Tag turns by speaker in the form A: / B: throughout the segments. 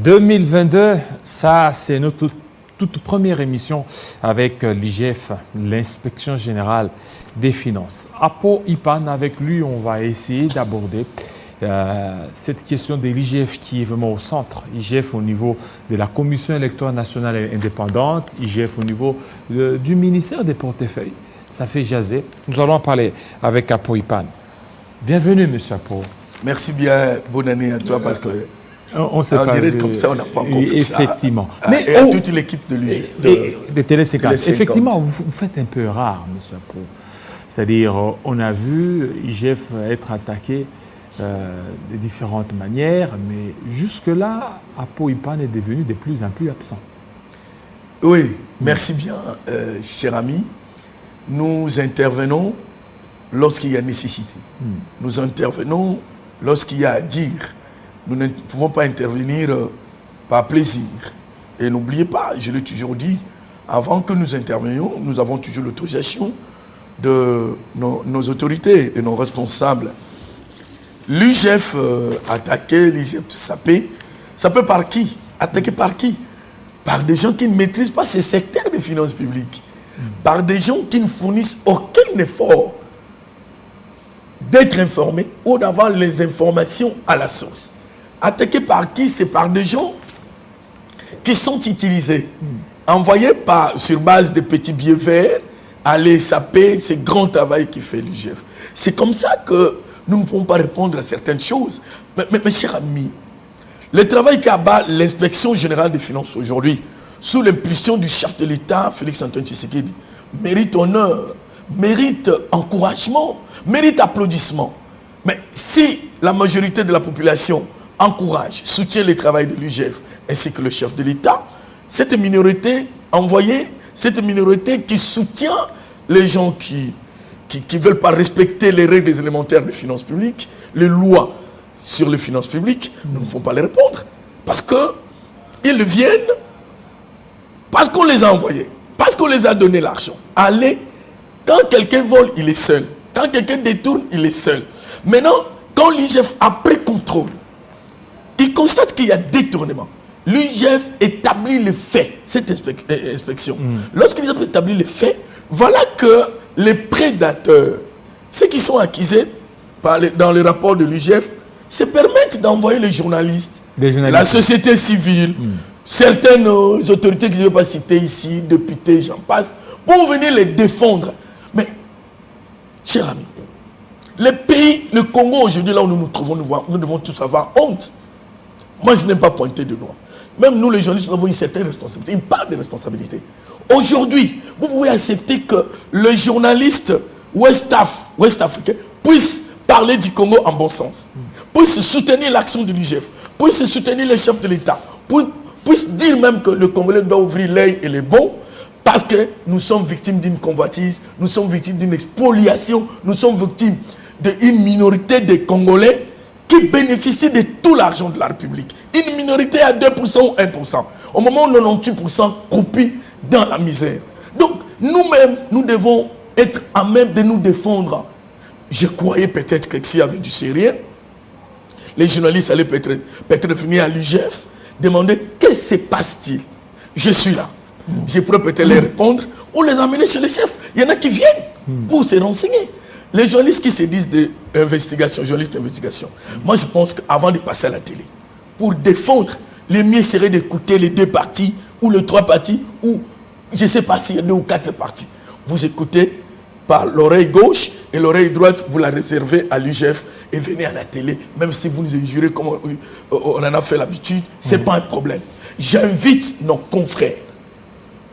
A: 2022, ça c'est notre toute première émission avec l'IGF, l'Inspection Générale des Finances. Apo Ipan, avec lui, on va essayer d'aborder cette question de l'IGF qui est vraiment au centre. IGF au niveau de la Commission électorale nationale et indépendante, IGF au niveau du ministère des portefeuilles. Ça fait jaser. Nous allons en parler avec Apo Ipan. Bienvenue, monsieur Apo.
B: Merci bien, bonne année à toi parce que
A: on s'est pas
B: vu comme ça, on n'a pas encore fait ça.
A: Effectivement.
B: Mais et à toute l'équipe de l'UG.
A: De Télé 50. Effectivement, vous faites un peu rare, monsieur Apo. C'est-à-dire, on a vu IGF être attaqué de différentes manières, mais jusque-là, Apo Ipan est devenu de plus en plus absent.
B: Oui, merci bien, cher ami. Nous intervenons lorsqu'il y a nécessité. Nous intervenons lorsqu'il y a à dire. Nous ne pouvons pas intervenir par plaisir. Et n'oubliez pas, je l'ai toujours dit, avant que nous intervenions, nous avons toujours l'autorisation de nos autorités, de nos responsables. L'UGF attaqué, l'UGF sapé par qui? Attaqué par qui? Par des gens qui ne maîtrisent pas ces secteurs des finances publiques. Par des gens qui ne fournissent aucun effort d'être informés ou d'avoir les informations à la source. Attaqué par qui? C'est par des gens qui sont utilisés, envoyés sur base de petits billets verts, aller saper ce grand travail qui fait l'UGF. C'est comme ça que nous ne pouvons pas répondre à certaines choses. Mais mes chers amis, le travail qu'abat l'inspection générale des finances aujourd'hui, sous l'impulsion du chef de l'État, Félix-Antoine Tshisekedi, mérite honneur, mérite encouragement, mérite applaudissement. Mais si la majorité de la population encourage, soutient le travail de l'UGF ainsi que le chef de l'État, cette minorité envoyée, cette minorité qui soutient les gens qui ne veulent pas respecter les règles élémentaires des finances publiques, les lois sur les finances publiques, nous ne pouvons pas les répondre. Parce qu'ils viennent, parce qu'on les a envoyés, parce qu'on les a donné l'argent. Allez, quand quelqu'un vole, il est seul. Quand quelqu'un détourne, il est seul. Maintenant, quand l'IGF a pris contrôle, il constate qu'il y a détournement. L'IGF établit les faits, cette inspection. Lorsque l'IGF établit les faits, voilà que les prédateurs, ceux qui sont accusés dans le rapport de l'IGF, se permettent d'envoyer les journalistes, la société civile, certaines autorités que je ne vais pas citer ici, députés, j'en passe, pour venir les défendre. Mais, chers amis, les pays, le Congo aujourd'hui, là où nous nous trouvons, nous devons tous avoir honte. Moi, je n'aime pas pointer de doigt. Même nous, les journalistes, nous avons une certaine responsabilité, une part de responsabilité. Aujourd'hui, vous pouvez accepter que le journaliste ouest-africain puisse parler du Congo en bon sens, puisse soutenir l'action de l'IGF, puisse soutenir les chefs de l'État, puisse dire même que le Congolais doit ouvrir l'œil et les bons, parce que nous sommes victimes d'une convoitise, nous sommes victimes d'une expoliation, nous sommes victimes d'une minorité de Congolais qui bénéficient de tout l'argent de la République. Une minorité à 2% ou 1%. Au moment où 98% croupit dans la misère. Donc, nous-mêmes, nous devons être à même de nous défendre. Je croyais peut-être que s'il y avait du sérieux, les journalistes allaient peut-être venir à l'IGF, demander qu'est-ce qui se passe-t-il. Je suis là. Je pourrais peut-être les répondre ou les amener chez les chefs. Il y en a qui viennent pour se renseigner. Les journalistes qui se disent d'investigation, journalistes d'investigation, moi je pense qu'avant de passer à la télé, pour défendre, le mieux serait d'écouter les 2 parties, ou les 3 parties, ou je ne sais pas s'il y a 2 ou 4 parties. Vous écoutez par l'oreille gauche et l'oreille droite, vous la réservez à l'UGF et venez à la télé, même si vous nous injurez comme on en a fait l'habitude, ce n'est pas un problème. J'invite nos confrères,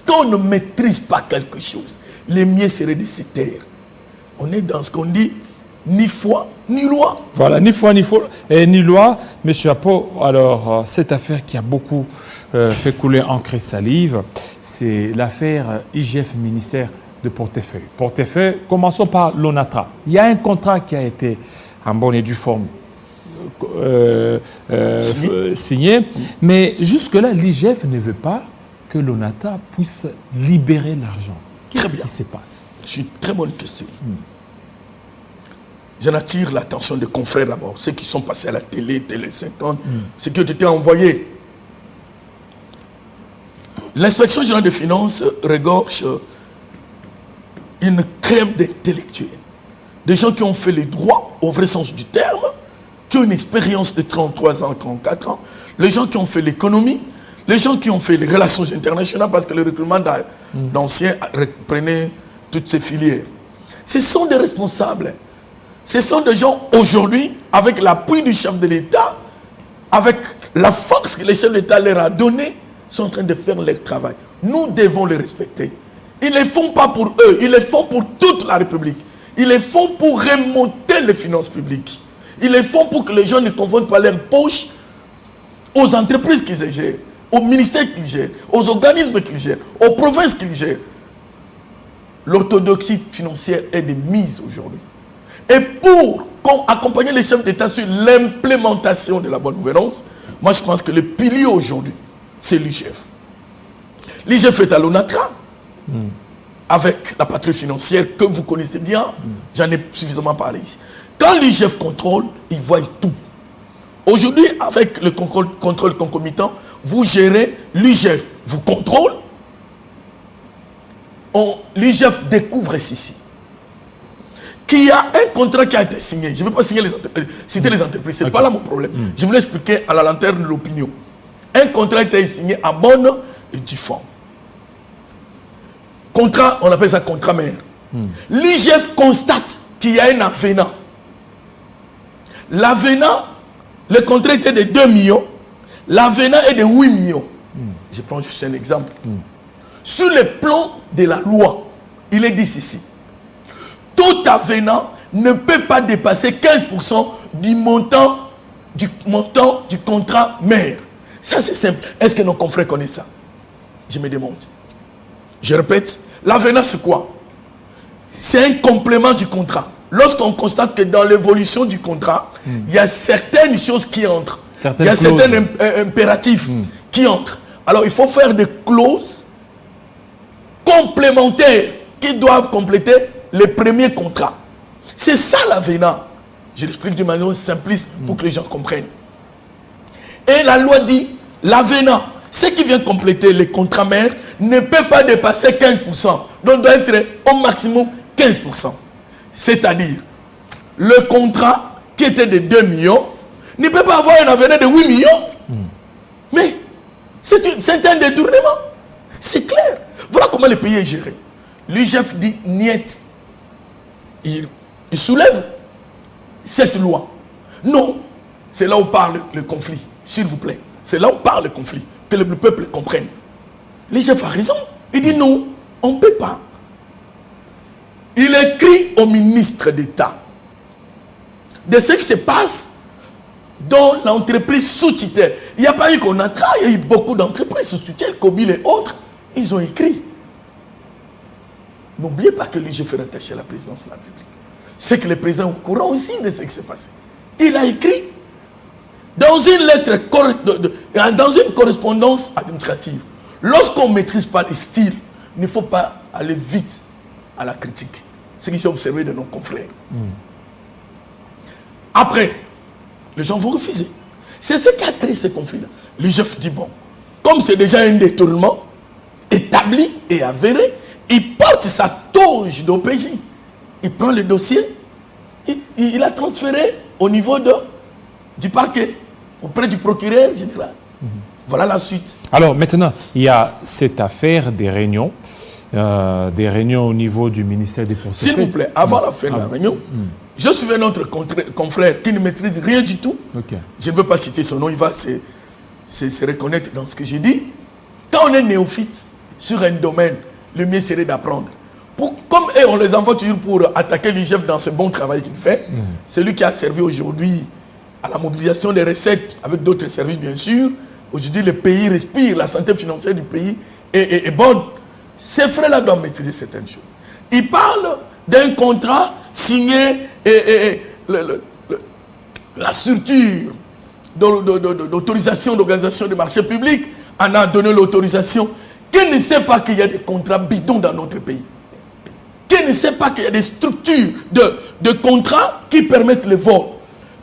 B: quand on ne maîtrise pas quelque chose, le mieux serait de se taire. On est dans ce qu'on dit, ni foi, ni loi.
A: Voilà, ni foi, ni loi. Monsieur Apo, alors, cette affaire qui a beaucoup fait couler encre et salive, c'est l'affaire IGF ministère de portefeuille. Portefeuille, commençons par l'ONATRA. Il y a un contrat qui a été, en bonne et due forme, signé, mais jusque-là, l'IGF ne veut pas que l'ONATRA puisse libérer l'argent. Qu'est-ce qui se passe?
B: C'est une très bonne question. J'en attire l'attention des confrères d'abord, ceux qui sont passés à la télé, Télé 50, ceux qui ont été envoyés L'inspection générale des finances regorge une crème d'intellectuels. Des gens qui ont fait les droits au vrai sens du terme, qui ont une expérience de 33 ans, 34 ans, les gens qui ont fait l'économie, les gens qui ont fait les relations internationales, parce que le recrutement d'anciens reprenait toutes ces filières. Ce sont des responsables. Ce sont des gens aujourd'hui, avec l'appui du chef de l'État, avec la force que le chef de l'État leur a donnée, sont en train de faire leur travail. Nous devons les respecter. Ils ne le font pas pour eux, ils le font pour toute la République. Ils le font pour remonter les finances publiques. Ils le font pour que les gens ne confondent pas leurs poches aux entreprises qu'ils gèrent, aux ministères qu'ils gèrent, aux organismes qu'ils gèrent, aux provinces qu'ils gèrent. L'orthodoxie financière est de mise aujourd'hui. Et pour accompagner les chefs d'État sur l'implémentation de la bonne gouvernance, moi je pense que le pilier aujourd'hui, c'est l'IGF. L'IGF est à l'ONATRA, avec la patrouille financière que vous connaissez bien, j'en ai suffisamment parlé ici. Quand l'IGF contrôle, il voit tout. Aujourd'hui, avec le contrôle concomitant, vous gérez l'IGF, vous contrôle, l'IGF découvre ceci. Qu'il y a un contrat qui a été signé. Je ne veux pas citer les entreprises, ce n'est pas là mon problème. Je voulais expliquer à la lanterne de l'opinion. Un contrat a été signé en bonne et due forme. Contrat, on appelle ça contrat mère. L'IGF constate qu'il y a un avenant. L'avenant, le contrat était de 2 millions. L'avenant est de 8 millions. Je prends juste un exemple. Sur le plan de la loi, il est dit ceci. Tout avenant ne peut pas dépasser 15% du montant du contrat mère. Ça, c'est simple. Est-ce que nos confrères connaissent ça? Je me demande. Je répète, l'avenant, c'est quoi? C'est un complément du contrat. Lorsqu'on constate que dans l'évolution du contrat, il y a certaines choses qui entrent. Il y a certains impératifs qui entrent. Alors, il faut faire des clauses complémentaires qui doivent compléter les premiers contrats. C'est ça l'avenant. Je l'explique de manière simpliste pour que les gens comprennent. Et la loi dit, l'avenant, ce qui vient compléter les contrats mères, ne peut pas dépasser 15%. Donc doit être au maximum 15%. C'est-à-dire, le contrat qui était de 2 millions ne peut pas avoir un avenant de 8 millions. Mais c'est un détournement. C'est clair. Voilà comment le pays est géré. L'IGF dit niet. Il soulève cette loi. Non, c'est là où parle le conflit. S'il vous plaît. C'est là où parle le conflit. Que le peuple comprenne. L'IGF a raison. Il dit non, on ne peut pas. Il écrit au ministre d'État de ce qui se passe dans l'entreprise sous tutelle. Il n'y a pas eu qu'on a travaillé, il y a eu beaucoup d'entreprises sous tutelle, Kobil et autres. Ils ont écrit. N'oubliez pas que l'IGF est rattaché à la présidence de la République. C'est que le président est au courant aussi de ce qui s'est passé. Il a écrit dans une lettre, dans une correspondance administrative. Lorsqu'on ne maîtrise pas les styles, il ne faut pas aller vite à la critique. C'est ce que j'ai observé de nos confrères. Après, les gens vont refuser. C'est ce qui a créé ce conflit-là. L'IGF dit bon, comme c'est déjà un détournement établi et avéré, il porte sa toge d'OPJ. Il prend le dossier, il a transféré au niveau du parquet, auprès du procureur général. Voilà la suite.
A: Alors maintenant, il y a cette affaire des réunions au niveau du ministère des Forces.
B: S'il vous plaît, avant la fin de la réunion, je suis un autre confrère qui ne maîtrise rien du tout. Je ne veux pas citer son nom, il va se reconnaître dans ce que j'ai dit. Quand on est néophyte sur un domaine, le mieux serait d'apprendre. Comme on les envoie toujours pour attaquer l'IGF dans ce bon travail qu'il fait, c'est lui qui a servi aujourd'hui à la mobilisation des recettes avec d'autres services bien sûr. Aujourd'hui le pays respire, la santé financière du pays est bonne. Ces frères-là doivent maîtriser certaines choses. Ils parlent d'un contrat signé la structure d'autorisation d'organisation des marchés publics en a donné l'autorisation. Qui ne sait pas qu'il y a des contrats bidons dans notre pays? Qui ne sait pas qu'il y a des structures de contrats qui permettent le vol?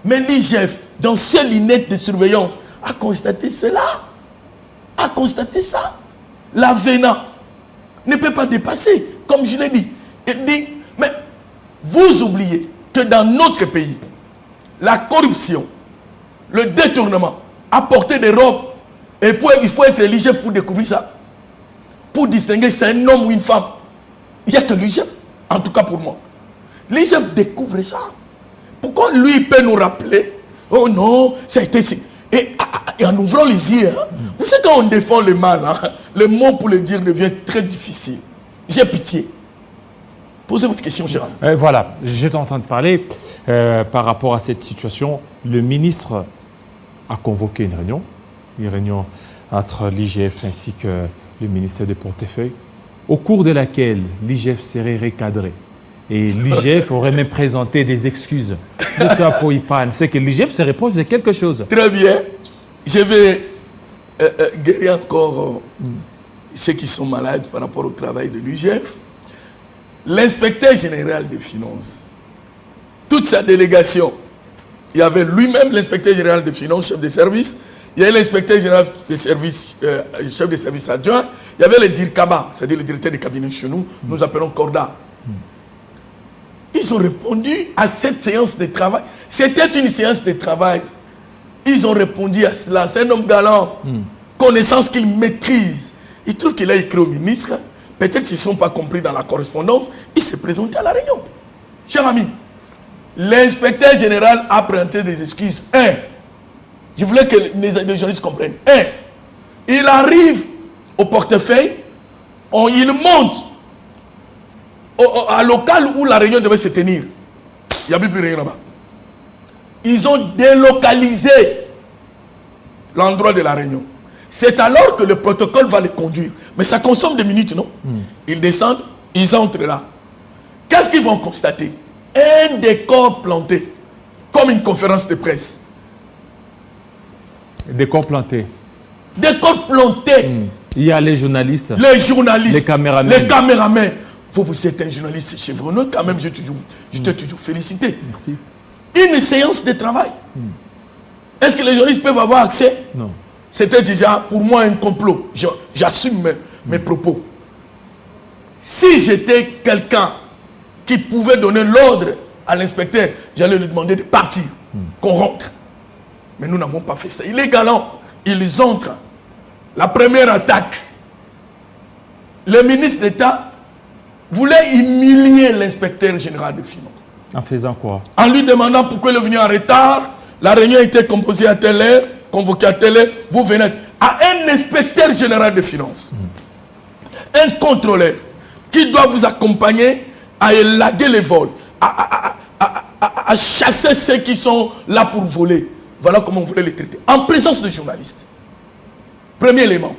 B: Mais l'IGF, dans ses lunettes de surveillance, a constaté cela. A constaté ça. l'avenant ne peut pas dépasser, comme je l'ai dit. Il dit, mais vous oubliez que dans notre pays, la corruption, le détournement, apporter des robes, et puis il faut être religieux pour découvrir ça. Pour distinguer si c'est un homme ou une femme. Il n'y a que l'IGF, en tout cas pour moi. L'IGF découvre ça. Pourquoi lui peut nous rappeler, oh non, ça a été... Et en ouvrant les yeux, hein, vous savez quand on défend le mal, hein, le mot pour le dire devient très difficile. J'ai pitié. Posez votre question, cher ami.
A: Voilà, j'étais en train de parler par rapport à cette situation. Le ministre a convoqué une réunion entre l'IGF ainsi que le ministère des Portefeuilles, au cours de laquelle l'IGF serait recadré. Et l'IGF aurait même présenté des excuses. M. Apo Ipane, c'est que l'IGF se reproche de quelque chose.
B: Très bien. Je vais guérir encore ceux qui sont malades par rapport au travail de l'IGF. L'inspecteur général des finances, toute sa délégation, il y avait lui-même l'inspecteur général des finances, chef de service, il y avait l'inspecteur général des services, chef de service adjoint, il y avait le DIRCABA, c'est-à-dire le directeur de cabinet chez nous, nous appelons Corda. Ils ont répondu à cette séance de travail. C'était une séance de travail. Ils ont répondu à cela. C'est un homme galant, connaissance qu'il maîtrise. Il trouve qu'il a écrit au ministre. Peut-être qu'ils ne sont pas compris dans la correspondance. Il s'est présenté à la réunion. Cher ami, l'inspecteur général a présenté des excuses. Je voulais que les journalistes comprennent. Il arrive au portefeuille, il monte à local où la réunion devait se tenir. Il n'y a plus rien là-bas. Ils ont délocalisé l'endroit de la réunion. C'est alors que le protocole va les conduire. Mais ça consomme des minutes, non? Ils descendent, ils entrent là. Qu'est-ce qu'ils vont constater? Un décor planté, comme une conférence de presse.
A: Décor planté.
B: Décor planté.
A: Il y a les journalistes.
B: Les
A: caméramans.
B: Vous êtes un journaliste chevronneux, quand même, je t'ai toujours félicité.
A: Merci.
B: Une séance de travail. Est-ce que les journalistes peuvent avoir accès?
A: Non.
B: C'était déjà pour moi un complot. J'assume mes propos. Si j'étais quelqu'un qui pouvait donner l'ordre à l'inspecteur, j'allais lui demander de partir, qu'on rentre. Mais nous n'avons pas fait ça. Il est galant. Ils entrent. La première attaque. Le ministre d'État voulait humilier l'inspecteur général des finances.
A: En faisant quoi? En
B: lui demandant pourquoi il est venu en retard. La réunion était composée à telle heure, convoquée à telle heure. Vous venez à un inspecteur général des finances. Un contrôleur qui doit vous accompagner à élaguer les vols, à chasser ceux qui sont là pour voler. Voilà comment on voulait les traiter. En présence de journalistes. Premier élément.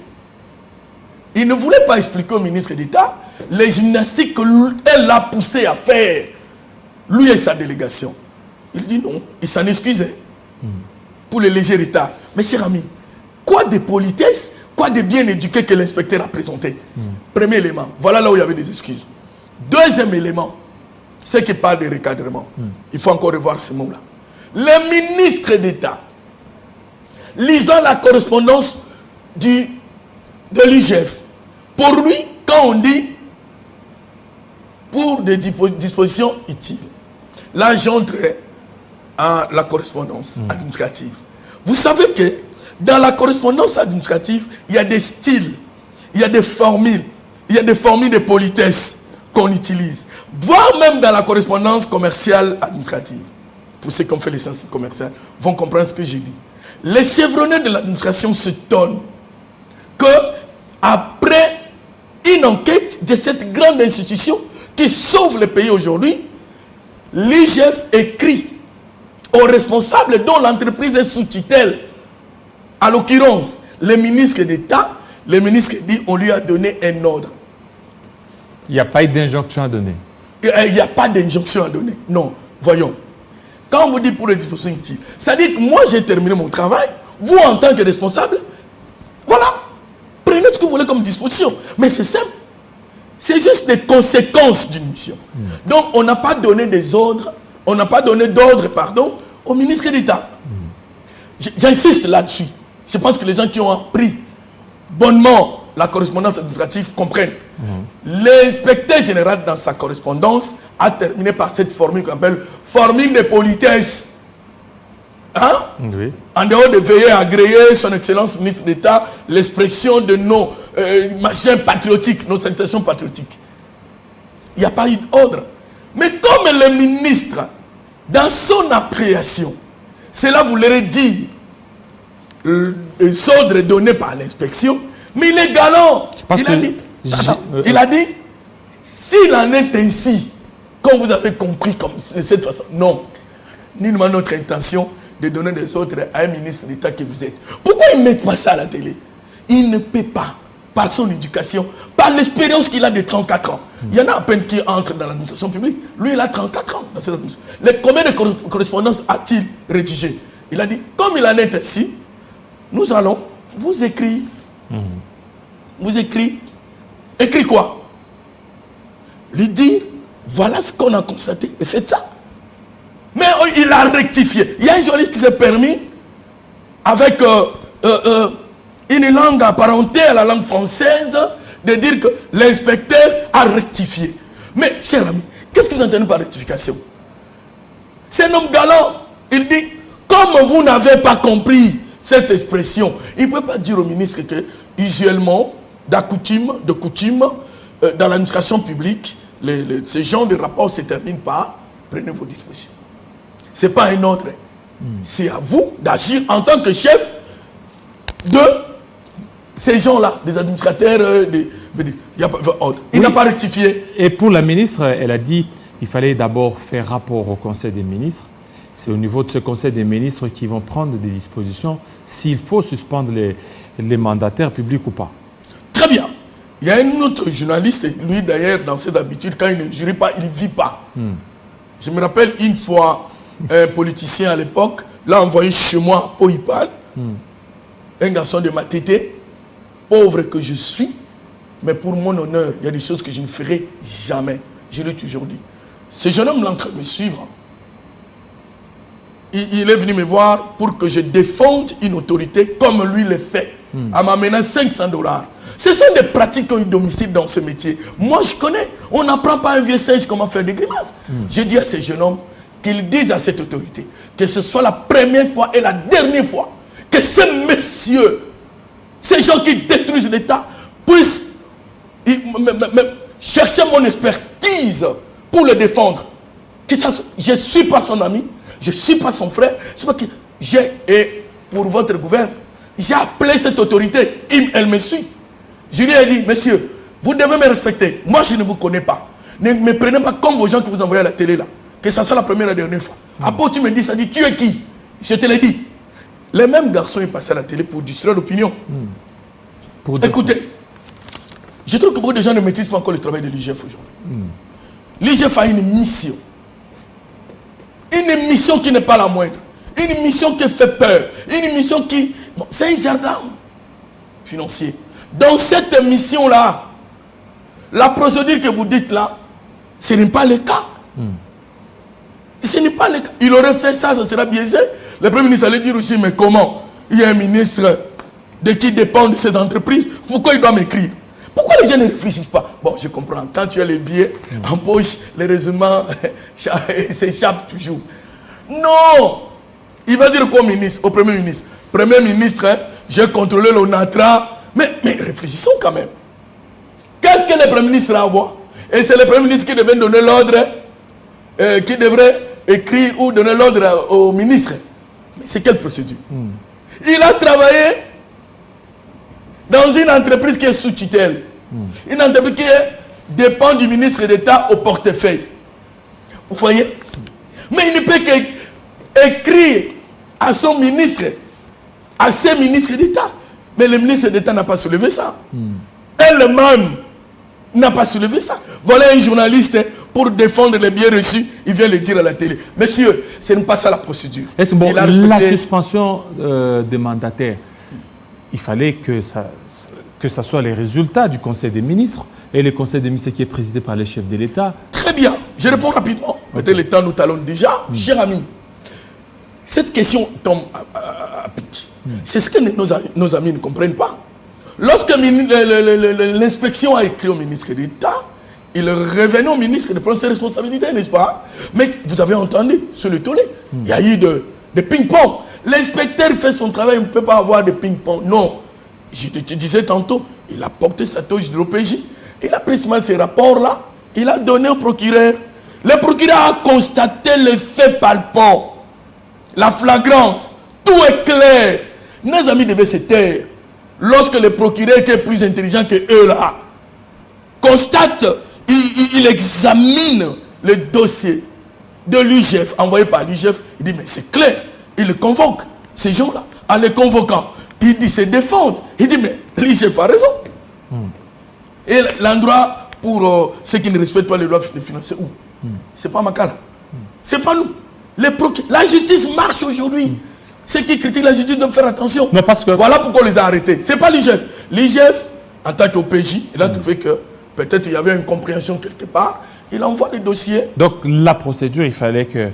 B: Il ne voulait pas expliquer au ministre d'État les gymnastiques qu'elle l'a poussé à faire. Lui et sa délégation. Il dit non. Il s'en excusait. Pour le léger retard. Mais cher ami, quoi de politesse, quoi de bien éduqué que l'inspecteur a présenté. Premier élément. Voilà là où il y avait des excuses. Deuxième élément. C'est qu'il parle de recadrement. Il faut encore revoir ce mot-là. Le ministre d'État, lisant la correspondance de l'IGF, pour lui, quand on dit pour des dispositions utiles, là j'entre à la correspondance administrative. Vous savez que dans la correspondance administrative, il y a des styles, il y a des formules, de politesse qu'on utilise, voire même dans la correspondance commerciale administrative. Pour ceux qui ont fait les sciences commerciales vont comprendre ce que j'ai dit. Les chevronnés de l'administration se tonnent que après une enquête de cette grande institution qui sauve le pays aujourd'hui, l'IGF écrit aux responsables dont l'entreprise est sous tutelle, à l'occurrence le ministre d'État, le ministre dit on lui a donné un ordre.
A: Il n'y a pas eu d'injonction à donner.
B: Il n'y a pas d'injonction à donner. Non, voyons. Quand on vous dit pour les dispositions utiles, ça dit que moi j'ai terminé mon travail, vous en tant que responsable, voilà, prenez ce que vous voulez comme disposition. Mais c'est simple. C'est juste des conséquences d'une mission. Donc on n'a pas donné des ordres, on n'a pas donné d'ordre, pardon, au ministre d'État. J'insiste là-dessus. Je pense que les gens qui ont appris bonnement la correspondance administrative comprenne. L'inspecteur général, dans sa correspondance, a terminé par cette formule qu'on appelle formule de politesse. Hein?
A: Oui.
B: En dehors de veiller à agréer son excellence ministre d'État l'expression de nos machins patriotiques, nos salutations patriotiques. Il n'y a pas eu d'ordre. Mais comme le ministre, dans son appréciation, cela voudrait dire les ordres donnés par l'inspection, mais il est galant. Il a dit, s'il en est ainsi, comme vous avez compris, comme de cette façon, non. Nullement notre intention de donner des ordres à un ministre d'État que vous êtes. Pourquoi il ne met pas ça à la télé? Il ne peut pas, par son éducation, par l'expérience qu'il a de 34 ans. Il y en a à peine qui entrent dans l'administration publique. Lui, il a 34 ans dans cette administration. Combien de correspondances a-t-il rédigé? Il a dit, comme il en est ainsi, nous allons vous écrire. Vous écrire. Écrit quoi? Lui dire, voilà ce qu'on a constaté, et faites ça. Mais il a rectifié. Il y a un journaliste qui s'est permis, avec une langue apparentée à la langue française, de dire que l'inspecteur a rectifié. Mais, cher ami, qu'est-ce que vous entendez par rectification? C'est un homme galant. Il dit, comme vous n'avez pas compris cette expression, il ne peut pas dire au ministre que, usuellement, de coutume, dans l'administration publique, ces genres de rapports se terminent par prenez vos dispositions. Ce n'est pas un ordre. C'est à vous d'agir en tant que chef de ces gens-là, des administrateurs. Il n'a pas rectifié.
A: Et pour la ministre, elle a dit qu'il fallait d'abord faire rapport au Conseil des ministres. C'est au niveau de ce Conseil des ministres qui vont prendre des dispositions s'il faut suspendre les mandataires publics ou pas.
B: Très bien. Il y a un autre journaliste, lui d'ailleurs, dans ses habitudes, quand il ne jurait pas, il ne vit pas. Je me rappelle une fois, un politicien à l'époque l'a envoyé chez moi à Poipan, un garçon de ma tété, pauvre que je suis, mais pour mon honneur, il y a des choses que je ne ferai jamais. Je l'ai toujours dit. Ce jeune homme là en train de me suivre. Il est venu me voir pour que je défende une autorité comme lui le fait, en m'amenant $500. Ce sont des pratiques qu'on domicile dans ce métier. Moi, je connais. On n'apprend pas à un vieux singe comment faire des grimaces. J'ai dit à ces jeunes hommes qu'ils disent à cette autorité que ce soit la première fois et la dernière fois que ces messieurs, ces gens qui détruisent l'État, puissent chercher mon expertise pour le défendre. Je ne suis pas son ami, je ne suis pas son frère. C'est pas que et pour votre gouvernement, j'ai appelé cette autorité, elle me suit. Je lui ai dit, monsieur, vous devez me respecter. Moi, je ne vous connais pas. Ne me prenez pas comme vos gens que vous envoyez à la télé là. Que ce soit la première et la dernière fois. Après, tu me dis, ça dit, tu es qui? Je te l'ai dit. Les mêmes garçons sont passés à la télé pour distraire l'opinion. Écoutez, je trouve que beaucoup de gens ne maîtrisent pas encore le travail de l'IGF aujourd'hui. L'IGF a une mission. Une mission qui n'est pas la moindre. Une mission qui fait peur. Une mission qui... Bon, c'est un jardin financier. Dans cette mission-là, la procédure que vous dites là, ce n'est pas le cas. Ce n'est pas le cas. Il aurait fait ça, ça sera biaisé. Le Premier ministre allait dire aussi, mais comment? Il y a un ministre de qui dépend de cette entreprise. Pourquoi il doit m'écrire? Pourquoi les gens ne réfléchissent pas? Bon, je comprends. Quand tu as les billets en poche, les raisonnements s'échappent toujours. Non! Il va dire quoi au ministre, au Premier ministre? Premier ministre, j'ai contrôlé l'ONATRA. Mais réfléchissons quand même. Qu'est-ce que le Premier ministre a à voir? Et c'est le Premier ministre qui devait donner l'ordre, qui devrait écrire ou donner l'ordre au ministre. Mais c'est quelle procédure? Il a travaillé dans une entreprise qui est sous tutelle. Une entreprise qui dépend du ministre d'État au portefeuille. Vous voyez? Mais il ne peut qu'écrire à son ministre, à ses ministres d'État. Mais le ministre d'État n'a pas soulevé ça. Elle-même n'a pas soulevé ça. Voilà un journaliste pour défendre les biens reçus. Il vient le dire à la télé. Monsieur, ce n'est pas ça la procédure.
A: Est-ce bon, la suspension des mandataires, il fallait que ça soit les résultats du Conseil des ministres. Et le Conseil des ministres qui est présidé par les chefs de l'État.
B: Très bien. Je réponds rapidement. Peut-être le temps nous talonne déjà. Cher ami, cette question tombe à pic. C'est ce que nos amis ne comprennent pas. Lorsque l'inspection a écrit au ministre d'État, il revenait au ministre de prendre ses responsabilités, n'est-ce pas? Mais vous avez entendu sur le tollé, il y a eu de ping-pong. L'inspecteur fait son travail, il ne peut pas avoir de ping-pong. Non. Je te disais tantôt, il a porté sa touche de l'OPJ, il a pris ces rapports-là, il a donné au procureur. Le procureur a constaté les faits palpants, la flagrance, tout est clair. Nos amis devaient se taire. Lorsque le procureur qui est plus intelligent que eux là, constate, il examine le dossier de l'IGF, envoyé par l'IGF, il dit mais c'est clair, il le convoque, ces gens-là, en les convoquant, il dit se défendre, il dit mais l'IGF a raison. Et l'endroit pour ceux qui ne respectent pas les lois financières, où? C'est pas Makala, c'est pas nous. La justice marche aujourd'hui. Ceux qui critiquent la justice doivent faire attention.
A: Mais parce que...
B: Voilà pourquoi on les a arrêtés. C'est pas l'IGF. L'IGF, en tant qu'OPJ, il a trouvé que peut-être il y avait une compréhension quelque part. Il envoie les dossiers.
A: Donc la procédure, il fallait que...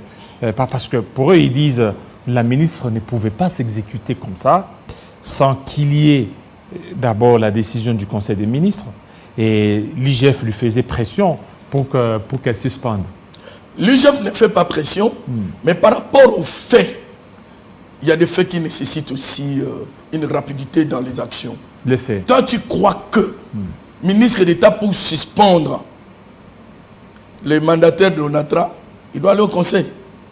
A: parce que pour eux, ils disent la ministre ne pouvait pas s'exécuter comme ça sans qu'il y ait d'abord la décision du Conseil des ministres et l'IGF lui faisait pression pour qu'elle suspende.
B: L'IGF ne fait pas pression, mais par rapport aux faits, il y a des faits qui nécessitent aussi une rapidité dans les actions.
A: Les faits.
B: Toi, tu crois que ministre d'État pour suspendre les mandataires de l'ONATRA, il doit aller au Conseil.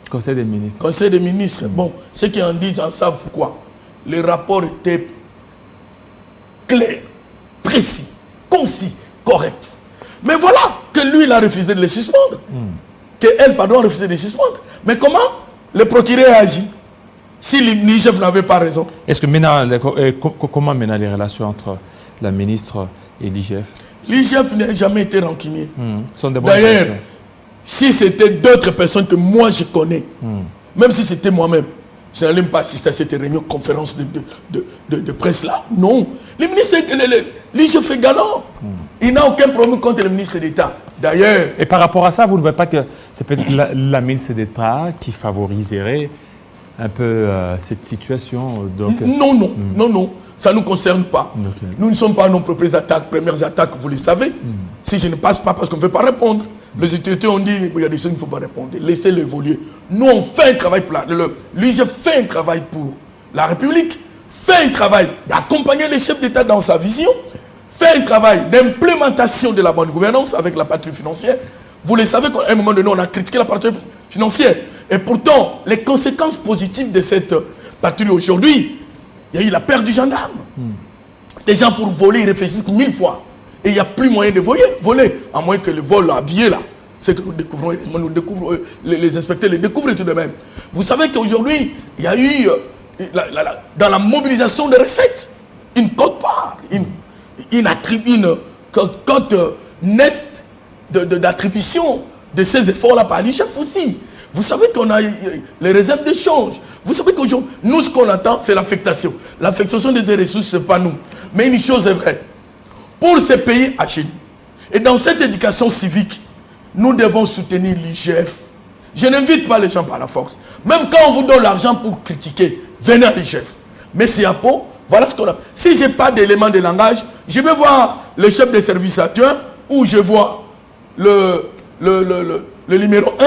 A: Conseil des ministres.
B: Conseil des ministres. Bon, ceux qui en disent en savent pourquoi. Les rapports étaient clairs, précis, concis, corrects. Mais voilà que lui, il a refusé de les suspendre. Que elle, pardon, a refusé de les suspendre. Mais comment le procureur a agi si l'IGF n'avait pas raison?
A: Est-ce que maintenant, comment maintenant les relations entre la ministre et l'IGF?
B: L'IGF n'a jamais été rancunier.
A: D'ailleurs,
B: si c'était d'autres personnes que moi je connais, même si c'était moi-même, je n'allais pas assister à cette réunion, conférence de presse-là. Non. L'IGF est galant. Il n'a aucun problème contre le ministre d'État. D'ailleurs...
A: Et par rapport à ça, vous ne voyez pas que c'est peut-être la ministre d'État qui favoriserait un peu cette situation donc...
B: Non. Ça ne nous concerne pas. Okay. Nous ne sommes pas nos propres attaques, premières attaques, vous le savez. Si je ne passe pas parce qu'on ne veut pas répondre. Les autorités ont dit, il y a des choses qu'il ne faut pas répondre. Laissez-le évoluer. Nous, on fait un travail pour l'IGF fait un travail pour la République, fait un travail d'accompagner les chefs d'État dans sa vision, fait un travail d'implémentation de la bonne gouvernance avec la patrie financière. Vous le savez qu'à un moment donné, on a critiqué la patrie financière. Et pourtant, les conséquences positives de cette patrie aujourd'hui, il y a eu la perte du gendarme. Les gens pour voler, ils réfléchissent 1000 fois. Et il n'y a plus moyen de voler, à moins que le vol habillé là, c'est que nous découvrons, les inspecteurs les découvrent tout de même. Vous savez qu'aujourd'hui, il y a eu, dans la mobilisation des recettes, une cote-part, une cote nette d'attribution de ces efforts-là par l'IGF aussi. Vous savez qu'on a les réserves d'échange. Vous savez qu'aujourd'hui, nous, ce qu'on attend, c'est l'affectation. L'affectation des ressources, ce n'est pas nous. Mais une chose est vraie. Pour ces pays HLI, et dans cette éducation civique, nous devons soutenir l'IGF. Je n'invite pas les gens par la force. Même quand on vous donne l'argent pour critiquer, venez à l'IGF. Mais c'est à peau, voilà ce qu'on a. Si je n'ai pas d'éléments de langage, je vais voir le chef de service adjoint ou je vois le numéro 1.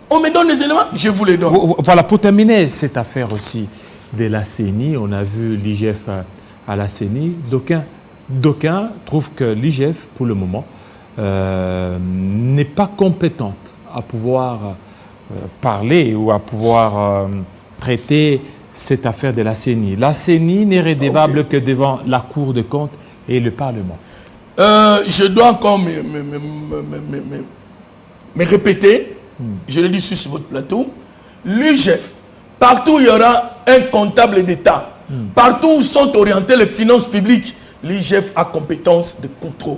B: On me donne les éléments, je vous les donne.
A: Voilà, pour terminer cette affaire aussi de la CENI, on a vu l'IGF à la CENI. D'aucuns trouvent que l'IGF, pour le moment, n'est pas compétente à pouvoir parler ou à pouvoir traiter cette affaire de la CENI. La CENI n'est redevable que devant la Cour des comptes et le Parlement.
B: Je dois encore me répéter, je l'ai dit sur votre plateau, l'IGF, partout où il y aura un comptable d'État, partout où sont orientées les finances publiques, l'IGF a compétence de contrôle.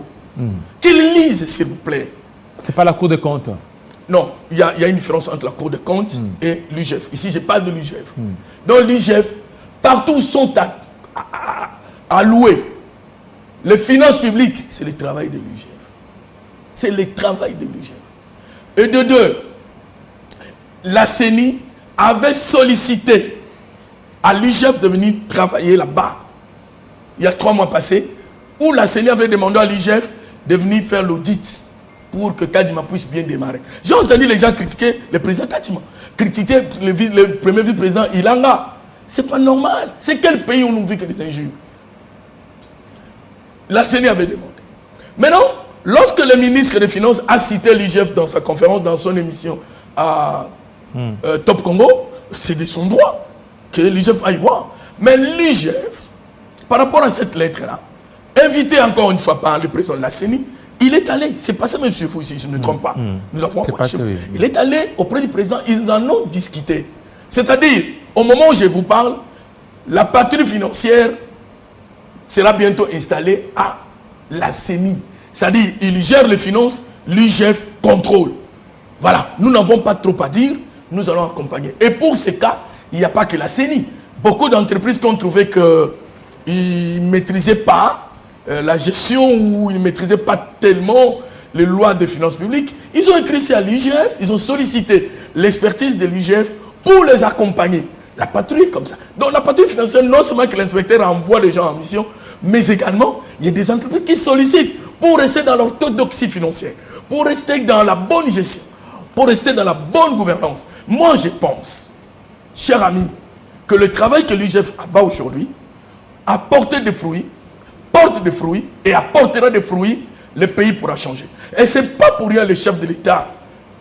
B: Qu'il lise, s'il vous plaît.
A: Ce n'est pas la Cour des comptes.
B: Non, il y a une différence entre la Cour des comptes et l'IGF. Ici, je parle de l'IGF. Donc l'IGF, partout où sont allouées les finances publiques, c'est le travail de l'IGF. C'est le travail de l'IGF. Et de deux, la CENI avait sollicité à l'IGF de venir travailler là-bas. il y a 3 mois passés, où la CENI avait demandé à l'IGF de venir faire l'audit pour que Kadima puisse bien démarrer. J'ai entendu les gens critiquer le président Kadima, critiquer le premier vice-président Ilanga. C'est pas normal. C'est quel pays où nous vit que des injures? La CENI avait demandé. Maintenant, lorsque le ministre des Finances a cité l'IGF dans sa conférence, dans son émission à Top Congo, c'est de son droit que l'IGF aille voir. Mais l'IGF, par rapport à cette lettre-là, invité encore une fois par le président de la CENI, il est allé, c'est passé M. Fou ici, je ne me trompe pas, nous avons passé, oui. Il est allé auprès du président, ils en ont discuté. C'est-à-dire, au moment où je vous parle, la patrouille financière sera bientôt installée à la CENI. C'est-à-dire, il gère les finances, l'IGF contrôle. Voilà, nous n'avons pas trop à dire, nous allons accompagner. Et pour ce cas, il n'y a pas que la CENI. Beaucoup d'entreprises qui ont trouvé qu'ils ne maîtrisaient pas la gestion ou ils ne maîtrisaient pas tellement les lois de finances publiques, ils ont écrit ça à l'IGF, ils ont sollicité l'expertise de l'IGF pour les accompagner. La patrouille comme ça. Donc la patrouille financière, non seulement que l'inspecteur envoie les gens en mission, mais également, il y a des entreprises qui sollicitent pour rester dans l'orthodoxie financière, pour rester dans la bonne gestion, pour rester dans la bonne gouvernance. Moi, je pense, cher ami, que le travail que l'IGF abat aujourd'hui a porté des fruits, porte des fruits et apportera des fruits, le pays pourra changer. Et ce n'est pas pour rien le chef de l'État,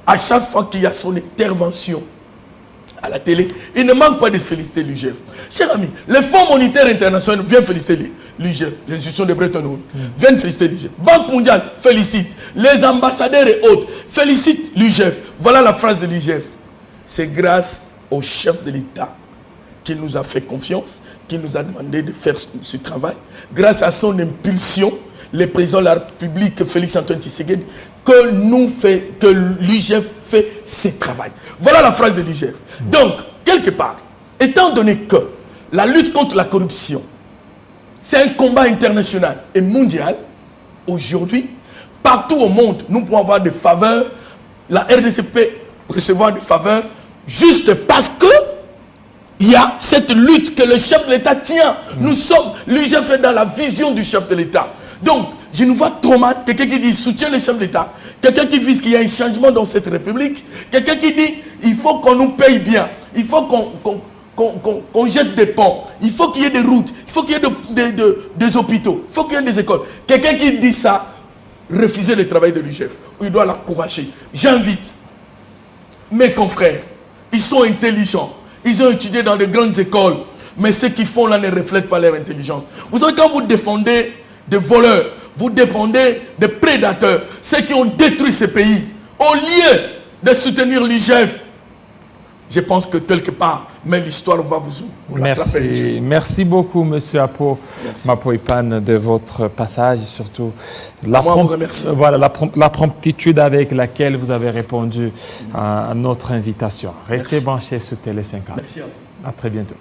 B: à chaque fois qu'il y a son intervention à la télé, il ne manque pas de féliciter l'IGF. Cher ami, le Fonds monétaire international vient féliciter l'IGF, l'institution de Bretton Woods, vient féliciter l'IGF. Banque mondiale félicite, les ambassadeurs et autres félicitent l'IGF. Voilà la phrase de l'IGF. C'est grâce au chef de l'État qui nous a fait confiance, qui nous a demandé de faire ce travail. Grâce à son impulsion, le président de la République, Félix-Antoine Tshisekedi, que l'IGF fait ce travail. Voilà la phrase de l'IGF. Donc, quelque part, étant donné que la lutte contre la corruption, c'est un combat international et mondial, aujourd'hui, partout au monde, nous pouvons avoir des faveurs. La RDC peut recevoir des faveurs juste parce que il y a cette lutte que le chef de l'État tient. Nous sommes, l'IGF est dans la vision du chef de l'État. Donc, je nous vois trop mal, quelqu'un qui dit soutient le chef de l'État, quelqu'un qui vise qu'il y a un changement dans cette République, quelqu'un qui dit il faut qu'on nous paye bien, il faut qu'on jette des ponts, il faut qu'il y ait des routes, il faut qu'il y ait des hôpitaux, il faut qu'il y ait des écoles. Quelqu'un qui dit ça, refusez le travail de l'IGF. Il doit l'encourager. J'invite mes confrères, ils sont intelligents. Ils ont étudié dans de grandes écoles, mais ce qu'ils font là ne reflète pas leur intelligence. Vous savez, quand vous défendez des voleurs, vous défendez des prédateurs, ceux qui ont détruit ce pays, au lieu de soutenir l'IGF, je pense que quelque part, mais l'histoire va vous
A: Merci. Merci beaucoup, M. Apo Mapoipan, de votre passage, surtout la promptitude avec laquelle vous avez répondu à notre invitation. Restez branchés sur Télé 5.
B: Merci à vous.
A: À très bientôt.